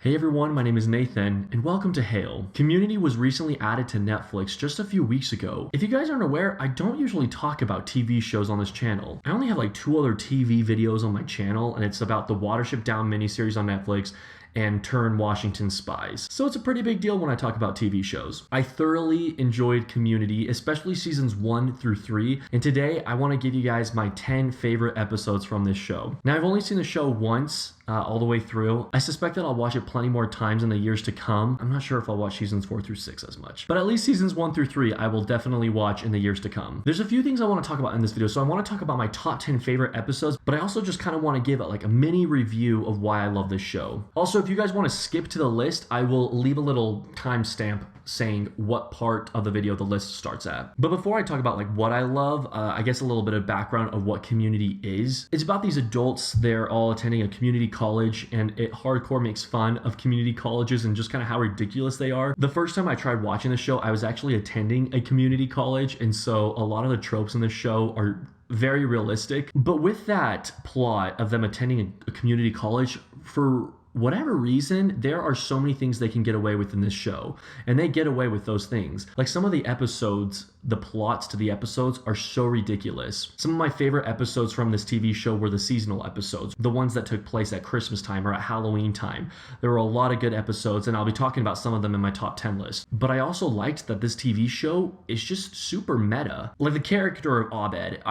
Hey everyone, my name is Nathan, and welcome to Hale. Community was recently added to Netflix just a few weeks ago. If you guys aren't aware, I don't usually talk about TV shows on this channel. I only have like 2 other TV videos on my channel, and it's about the Watership Down miniseries on Netflix and Turn Washington Spies. So it's a pretty big deal when I talk about TV shows. I thoroughly enjoyed Community, especially seasons 1 through 3, and today I want to give you guys my 10 favorite episodes from this show. Now, I've only seen the show once, all the way through. I suspect that I'll watch it plenty more times in the years to come. I'm not sure if I'll watch seasons 4 through 6 as much, but at least seasons 1 through 3 I will definitely watch in the years to come. There's a few things I want to talk about in this video. So I want to talk about my top 10 favorite episodes, but I also just kind of want to give like a mini review of why I love this show. Also, if you guys want to skip to the list, I will leave a little timestamp saying what part of the video the list starts at. But before I talk about like what I love, I guess a little bit of background of what Community is. It's about these adults. They're all attending a community college, and it hardcore makes fun of community colleges and just kind of how ridiculous they are. The first time I tried watching the show, I was actually attending a community college, and so a lot of the tropes in the show are very realistic. But with that plot of them attending a community college, for whatever reason, there are so many things they can get away with in this show, and they get away with those things. Like some of the episodes, the plots to the episodes are so ridiculous. Some of my favorite episodes from this TV show were the seasonal episodes, the ones that took place at Christmas time or at Halloween time. There were a lot of good episodes, and I'll be talking about some of them in my top 10 list. But I also liked that this TV show is just super meta. Like the character of Abed,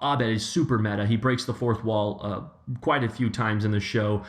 Abed is super meta. He breaks the fourth wall quite a few times in the show.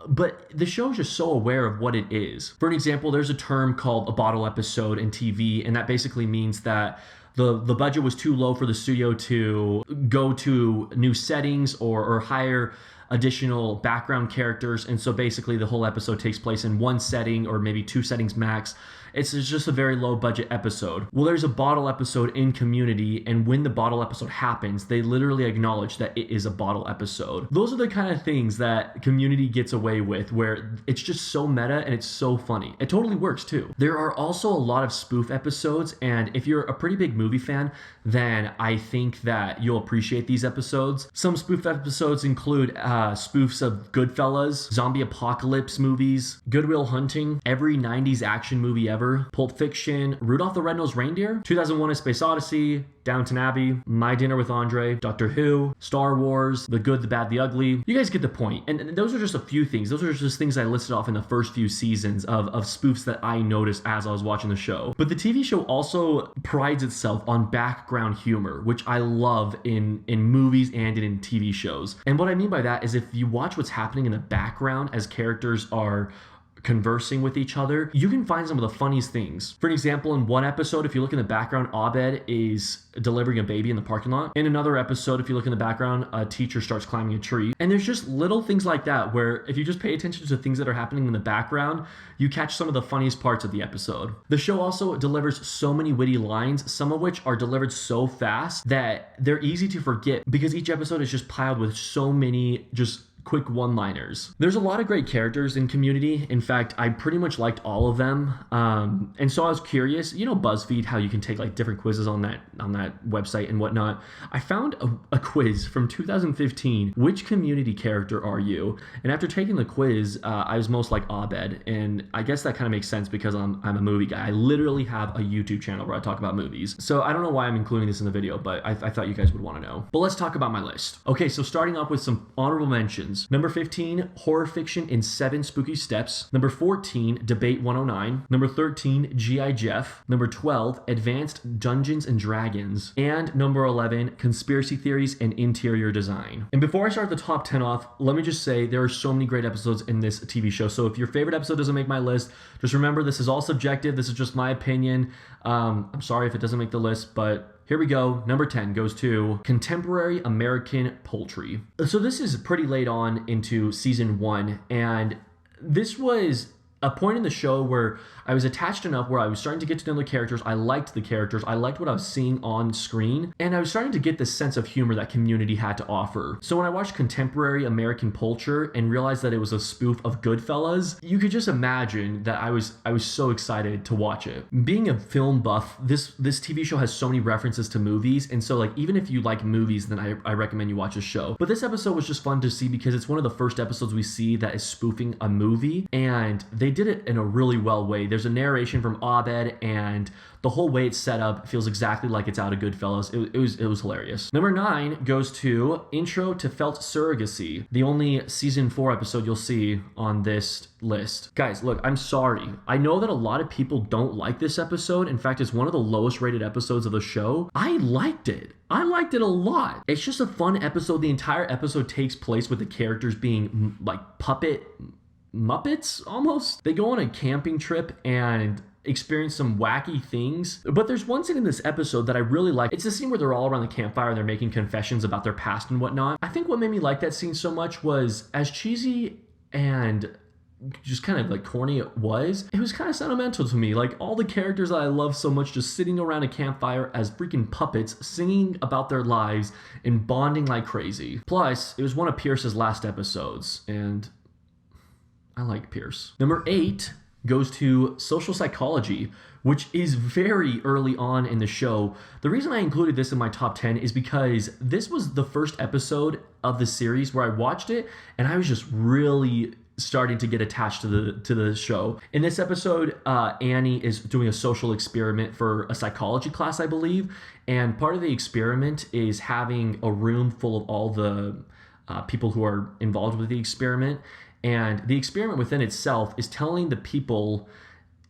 But the show is just so aware of what it is. For an example, there's a term called a bottle episode in TV, and that basically means that the budget was too low for the studio to go to new settings or hire additional background characters, and so basically the whole episode takes place in one setting or maybe 2 settings max. It's just a very low budget episode. Well, there's a bottle episode in Community, and when the bottle episode happens, they literally acknowledge that it is a bottle episode. Those are the kind of things that Community gets away with, where it's just so meta and it's so funny. It totally works too. There are also a lot of spoof episodes, and if you're a pretty big movie fan, then I think that you'll appreciate these episodes. Some spoof episodes include spoofs of Goodfellas, zombie apocalypse movies, Good Will Hunting, every 90s action movie ever, Pulp Fiction, Rudolph the Red-Nosed Reindeer, 2001: A Space Odyssey, Downton Abbey, My Dinner with Andre, Doctor Who, Star Wars, The Good, the Bad, the Ugly. You guys get the point. And those are just a few things. Those are just things I listed off in the first few seasons of spoofs that I noticed as I was watching the show. But the TV show also prides itself on background humor, which I love in movies and in TV shows. And what I mean by that is if you watch what's happening in the background as characters are conversing with each other, you can find some of the funniest things. For an example, in one episode, if you look in the background, Abed is delivering a baby in the parking lot. In another episode, if you look in the background, a teacher starts climbing a tree. And there's just little things like that where if you just pay attention to things that are happening in the background, you catch some of the funniest parts of the episode. The show also delivers so many witty lines, some of which are delivered so fast that they're easy to forget because each episode is just piled with so many just quick one-liners. There's a lot of great characters in Community. In fact, I pretty much liked all of them. And so I was curious, you know, BuzzFeed, how you can take like different quizzes on that website and whatnot. I found a quiz from 2015. Which Community character are you? And after taking the quiz, I was most like Abed. And I guess that kind of makes sense because I'm a movie guy. I literally have a YouTube channel where I talk about movies. So I don't know why I'm including this in the video, but I thought you guys would want to know. But let's talk about my list. Okay, so starting off with some honorable mentions. Number 15, Horror Fiction in 7 Spooky Steps. Number 14, Debate 109. Number 13, G.I. Jeff. Number 12, Advanced Dungeons and Dragons. And number 11, Conspiracy Theories and Interior Design. And before I start the top 10 off, let me just say there are so many great episodes in this TV show. So if your favorite episode doesn't make my list, just remember this is all subjective. This is just my opinion. I'm sorry if it doesn't make the list, but here we go. Number 10 goes to Contemporary American Poultry. So this is pretty late on into season 1, and this was a point in the show where I was attached enough where I was starting to get to know the characters. I liked the characters. I liked what I was seeing on screen. And I was starting to get this sense of humor that Community had to offer. So when I watched contemporary American culture and realized that it was a spoof of Goodfellas, you could just imagine that I was so excited to watch it. Being a film buff, this TV show has so many references to movies. And so like, even if you like movies, then I recommend you watch this show. But this episode was just fun to see because it's one of the first episodes we see that is spoofing a movie. And they did it in a really well way. There's a narration from Abed, and the whole way it's set up feels exactly like it's out of Goodfellas. It was hilarious. Number 9 goes to Intro to Felt Surrogacy, the only season 4 episode you'll see on this list. Guys, look, I'm sorry. I know that a lot of people don't like this episode. In fact, it's one of the lowest rated episodes of the show. I liked it. I liked it a lot. It's just a fun episode. The entire episode takes place with the characters being like puppet Muppets almost. They go on a camping trip and experience some wacky things. But there's one scene in this episode that I really like. It's the scene where they're all around the campfire and they're making confessions about their past and whatnot. I think what made me like that scene so much was, as cheesy and just kind of like corny it was kind of sentimental to me. Like, all the characters that I love so much just sitting around a campfire as freaking puppets, singing about their lives and bonding like crazy. Plus, it was one of Pierce's last episodes, and I like Pierce. Number 8 goes to Social Psychology, which is very early on in the show. The reason I included this in my top 10 is because this was the first episode of the series where I watched it and I was just really starting to get attached to the show. In this episode, Annie is doing a social experiment for a psychology class, I believe, and part of the experiment is having a room full of all the people who are involved with the experiment. And the experiment within itself is telling the people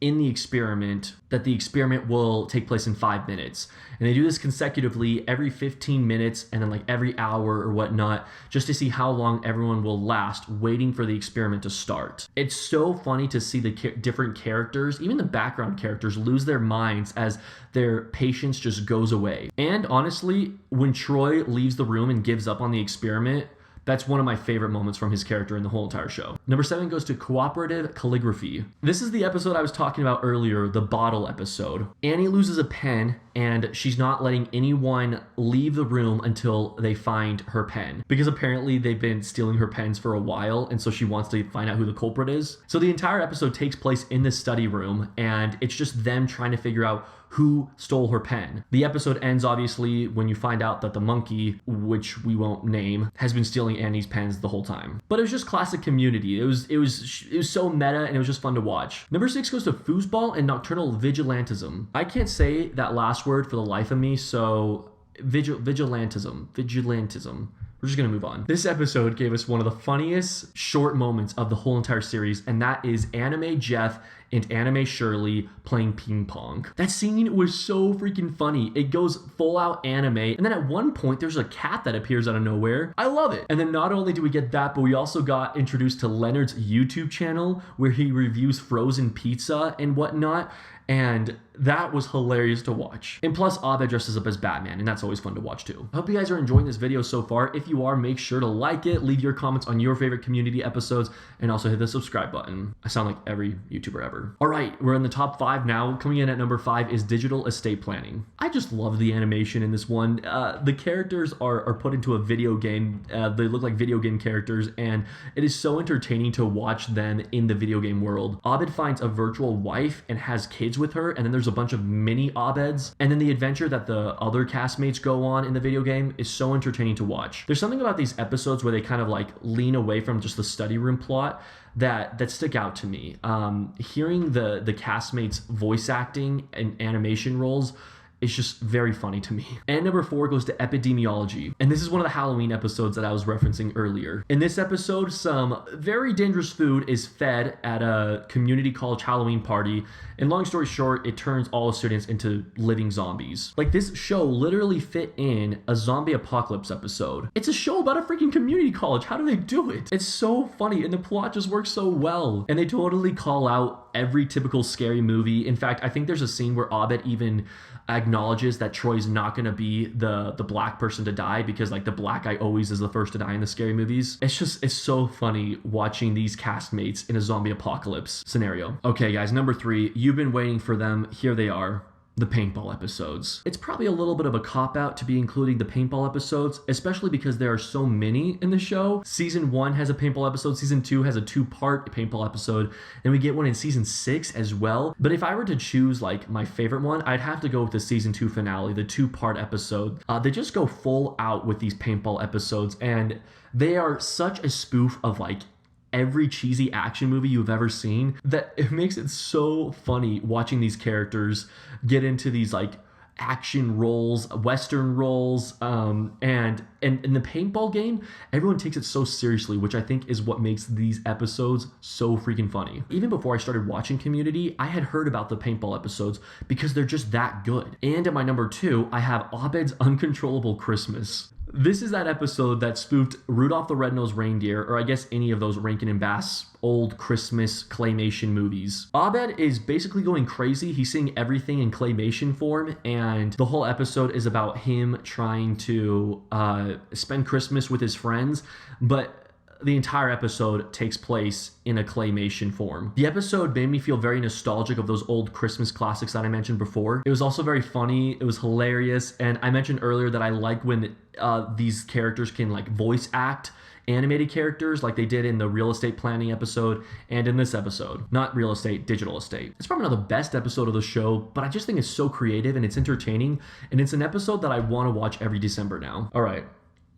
in the experiment that the experiment will take place in 5 minutes. And they do this consecutively every 15 minutes and then like every hour or whatnot, just to see how long everyone will last waiting for the experiment to start. It's so funny to see the different characters, even the background characters, lose their minds as their patience just goes away. And honestly, when Troy leaves the room and gives up on the experiment, that's one of my favorite moments from his character in the whole entire show. Number 7 goes to Cooperative Calligraphy. This is the episode I was talking about earlier, the bottle episode. Annie loses a pen and she's not letting anyone leave the room until they find her pen, because apparently they've been stealing her pens for a while, and so she wants to find out who the culprit is. So the entire episode takes place in the study room, and it's just them trying to figure out who stole her pen. The episode ends obviously when you find out that the monkey, which we won't name, has been stealing Annie's pens the whole time. But it was just classic Community. It was so meta, and it was just fun to watch. Number 6 goes to Foosball and Nocturnal Vigilantism. I can't say that last word for the life of me, so vigilantism. We're just gonna move on. This episode gave us one of the funniest short moments of the whole entire series, and that is Anime Jeff and Anime Shirley playing ping pong. That scene was so freaking funny. It goes full out anime, and then at one point there's a cat that appears out of nowhere. I love it. And then not only do we get that, but we also got introduced to Leonard's YouTube channel where he reviews frozen pizza and whatnot. And that was hilarious to watch. And plus, Abed dresses up as Batman, and that's always fun to watch too. I hope you guys are enjoying this video so far. If you are, make sure to like it, leave your comments on your favorite Community episodes, and also hit the subscribe button. I sound like every YouTuber ever. All right, we're in the top 5 now. Coming in at number 5 is Digital Estate Planning. I just love the animation in this one. The characters are put into a video game. They look like video game characters, and it is so entertaining to watch them in the video game world. Abed finds a virtual wife and has kids with her, and then there's a bunch of mini Abeds, and then the adventure that the other castmates go on in the video game is so entertaining to watch. There's something about these episodes where they kind of like lean away from just the study room plot that stick out to me. Hearing the castmates voice acting and animation roles is just very funny to me. And number 4 goes to Epidemiology. And this is one of the Halloween episodes that I was referencing earlier. In this episode, some very dangerous food is fed at a community college Halloween party. And long story short, it turns all students into living zombies. Like, this show literally fit in a zombie apocalypse episode. It's a show about a freaking community college. How do they do it? It's so funny, and the plot just works so well. And they totally call out every typical scary movie. In fact, I think there's a scene where Abed even acknowledges that Troy's not going to be the black person to die, because like the black guy always is the first to die in the scary movies. It's so funny watching these castmates in a zombie apocalypse scenario. Okay guys, number 3, you've been waiting for them. Here they are. The paintball episodes. It's probably a little bit of a cop-out to be including the paintball episodes, especially because there are so many in the show. Season 1 has a paintball episode, Season 2 has a 2-part paintball episode, and we get one in Season 6 as well. But if I were to choose like my favorite one, I'd have to go with the Season 2 finale, the 2-part episode. They just go full out with these paintball episodes, and they are such a spoof of like every cheesy action movie you've ever seen that it makes it so funny watching these characters get into these like action roles, Western roles, and in the paintball game, everyone takes it so seriously, which I think is what makes these episodes so freaking funny. Even before I started watching Community, I had heard about the paintball episodes because they're just that good. And at my number 2, I have Abed's Uncontrollable Christmas. This is that episode that spoofed Rudolph the Red-Nosed Reindeer, or I guess any of those Rankin and Bass old Christmas claymation movies. Abed is basically going crazy. He's seeing everything in claymation form, and the whole episode is about him trying to spend Christmas with his friends, but the entire episode takes place in a claymation form. The episode made me feel very nostalgic of those old Christmas classics that I mentioned before. It was also very funny. It was hilarious. And I mentioned earlier that I like when these characters can like voice act animated characters like they did in the real estate planning episode and in this episode. Not real estate, digital estate. It's probably not the best episode of the show, but I just think it's so creative and it's entertaining. And it's an episode that I want to watch every December now. All right,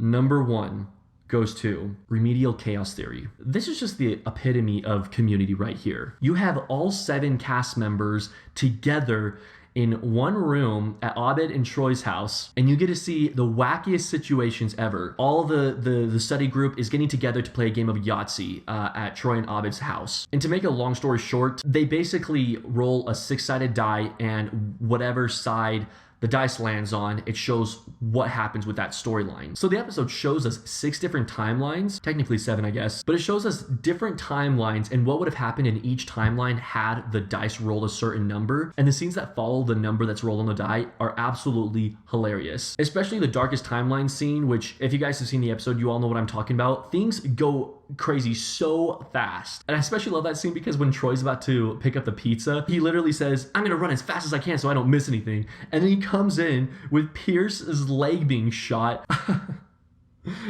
number 1 goes to Remedial Chaos Theory. This is just the epitome of Community right here. You have all 7 cast members together in one room at Abed and Troy's house, and you get to see the wackiest situations ever. All the study group is getting together to play a game of Yahtzee at Troy and Abed's house. And to make a long story short, they basically roll a 6-sided die, and whatever side the dice lands on, it shows what happens with that storyline. So the episode shows us 6 different timelines, technically 7 I guess, but it shows us different timelines and what would have happened in each timeline had the dice rolled a certain number. And the scenes that follow the number that's rolled on the die are absolutely hilarious. Especially the Darkest Timeline scene, which if you guys have seen the episode, you all know what I'm talking about. Things go crazy so fast. And I especially love that scene because when Troy's about to pick up the pizza, he literally says, "I'm gonna run as fast as I can so I don't miss anything." And then he comes in with Pierce's leg being shot.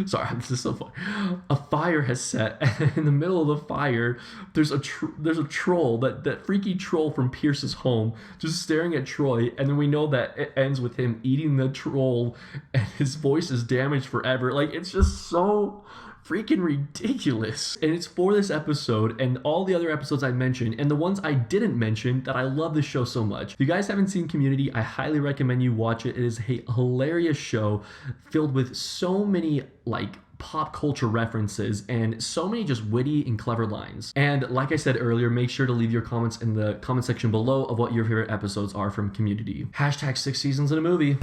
Sorry, this is so funny. A fire has set, and in the middle of the fire, there's a troll, that freaky troll from Pierce's home, just staring at Troy, and then we know that it ends with him eating the troll, and his voice is damaged forever. Like, it's just so freaking ridiculous. And it's for this episode and all the other episodes I mentioned and the ones I didn't mention that I love this show so much. If you guys haven't seen Community, I highly recommend you watch it. It is a hilarious show filled with so many like pop culture references and so many just witty and clever lines. And like I said earlier, make sure to leave your comments in the comment section below of what your favorite episodes are from Community. #6 seasons in a movie.